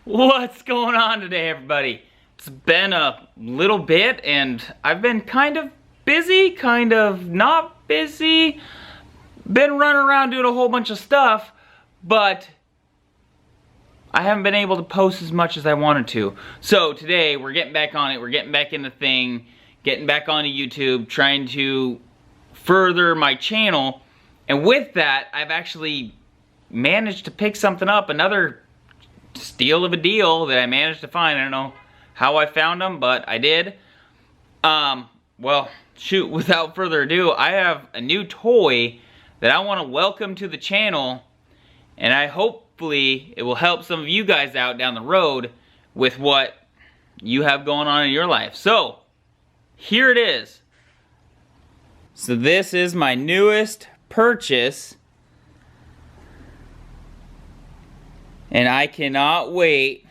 What's going on today, everybody? It's been a little bit and I've been kind of busy, kind of not busy. Been running around doing a whole bunch of stuff, but I haven't been able to post as much as I wanted to. So today we're getting back on it, we're getting back in the thing, getting back onto YouTube, trying to further my channel. And with that, I've actually managed to pick something up, another steal of a deal that I managed to find. I don't know how I found them, but I did. Well, shoot, without further ado, I have a new toy that I want to welcome to the channel, and hopefully it will help some of you guys out down the road with what you have going on in your life. So, here it is. So this is my newest purchase, and I cannot wait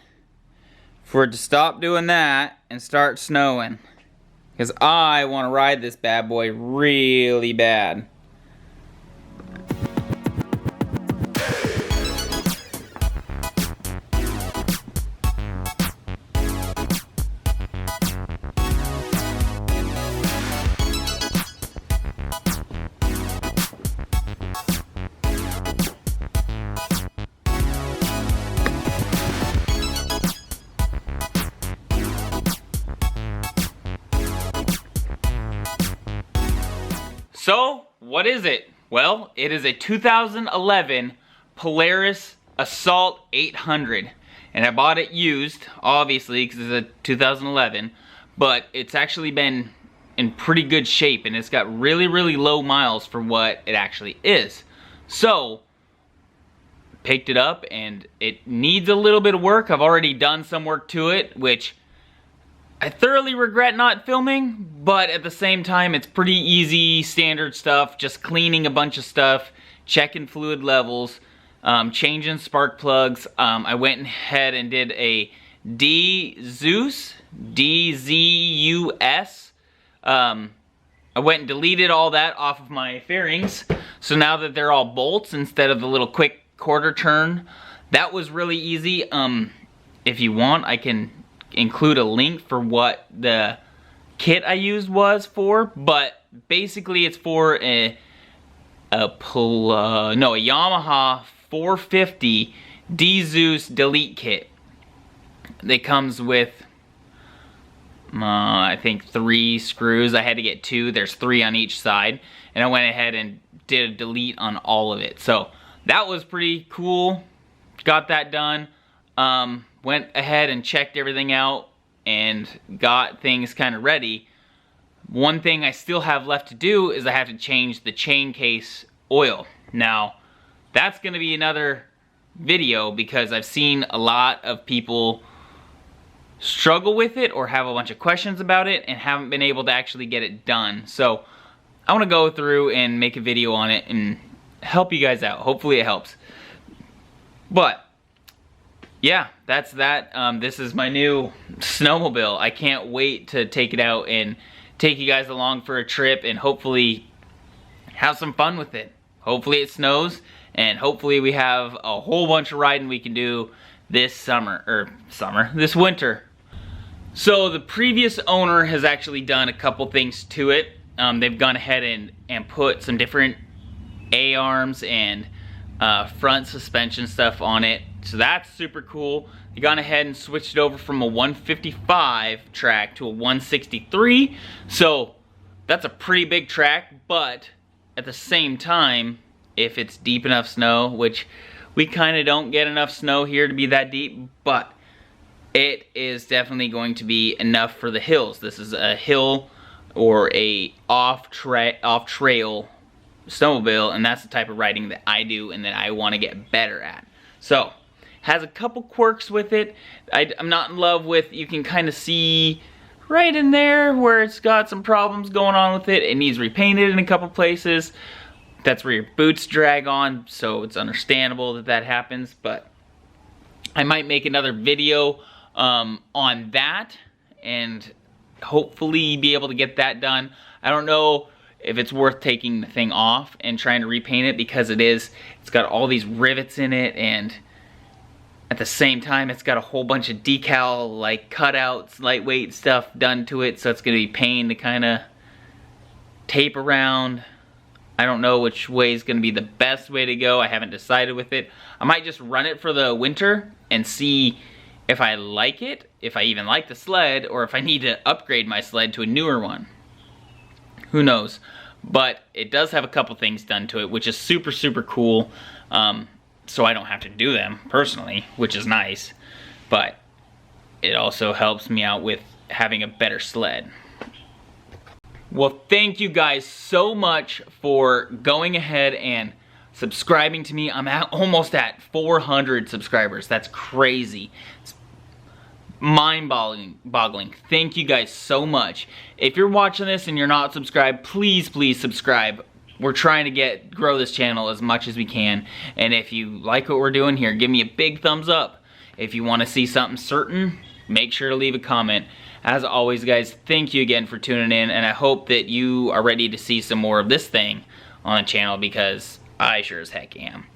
for it to stop doing that and start snowing, because I want to ride this bad boy really bad. So, what is it? Well, it is a 2011 Polaris Assault 800. And I bought it used, obviously, because it's a 2011. But it's actually been in pretty good shape, and it's got really, really low miles for what it actually is. So, picked it up, and it needs a little bit of work. I've already done some work to it, which I thoroughly regret not filming, but at the same time, it's pretty easy, standard stuff, just cleaning a bunch of stuff, checking fluid levels, changing spark plugs. I went ahead and did a D-Zeus, D-Z-U-S. I went and deleted all that off of my fairings, so now that they're all bolts instead of the little quick quarter turn, that was really easy. If you want, I can include a link for what the kit I used was for, but basically it's for a Yamaha 450 D-Zeus delete kit. It comes with I think 3 screws. I had to get 2. There's 3 on each side, and I went ahead and did a delete on all of it. So that was pretty cool. Got that done. Went ahead and checked everything out and got things kind of ready. One thing I still have left to do is I have to change the chain case oil. Now, that's going to be another video because I've seen a lot of people struggle with it or have a bunch of questions about it and haven't been able to actually get it done. So, I want to go through and make a video on it and help you guys out. Hopefully it helps. But yeah, that's that. This is my new snowmobile. I can't wait to take it out and take you guys along for a trip and hopefully have some fun with it. Hopefully it snows, and hopefully we have a whole bunch of riding we can do this this winter. So the previous owner has actually done a couple things to it. They've gone ahead and put some different A-arms and front suspension stuff on it. So that's super cool. They gone ahead and switched it over from a 155 track to a 163. So that's a pretty big track, but at the same time, if it's deep enough snow, which we kind of don't get enough snow here to be that deep, but it is definitely going to be enough for the hills. This is a hill or a off-trail snowmobile, and that's the type of riding that I do and that I want to get better at. So, has a couple quirks with it. I'm not in love with, you can kind of see right in there where it's got some problems going on with it. It needs repainted in a couple places. That's where your boots drag on, so it's understandable that that happens, but I might make another video on that and hopefully be able to get that done. I don't know if it's worth taking the thing off and trying to repaint it, because it's got all these rivets in it, and at the same time, it's got a whole bunch of decal, like cutouts, lightweight stuff done to it, so it's gonna be pain to kind of tape around. I don't know which way is gonna be the best way to go. I haven't decided with it. I might just run it for the winter and see if I like it, if I even like the sled, or if I need to upgrade my sled to a newer one. Who knows? But it does have a couple things done to it, which is super, super cool. So I don't have to do them personally, which is nice. But it also helps me out with having a better sled. Well, thank you guys so much for going ahead and subscribing to me. I'm almost at 400 subscribers. That's crazy. It's mind-boggling. Thank you guys so much. If you're watching this and you're not subscribed, please subscribe. We're trying to grow this channel as much as we can. And if you like what we're doing here, give me a big thumbs up. If you want to see something certain, make sure to leave a comment. As always, guys, thank you again for tuning in, and I hope that you are ready to see some more of this thing on the channel, because I sure as heck am.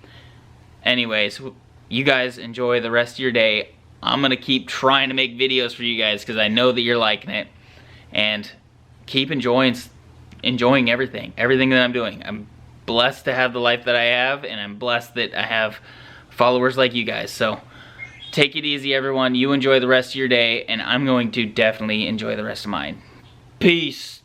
Anyways, you guys enjoy the rest of your day. I'm gonna keep trying to make videos for you guys because I know that you're liking it, and keep enjoying everything that I'm doing. I'm blessed to have the life that I have, and I'm blessed that I have followers like you guys. So take it easy, everyone. You enjoy the rest of your day, and I'm going to definitely enjoy the rest of mine. Peace.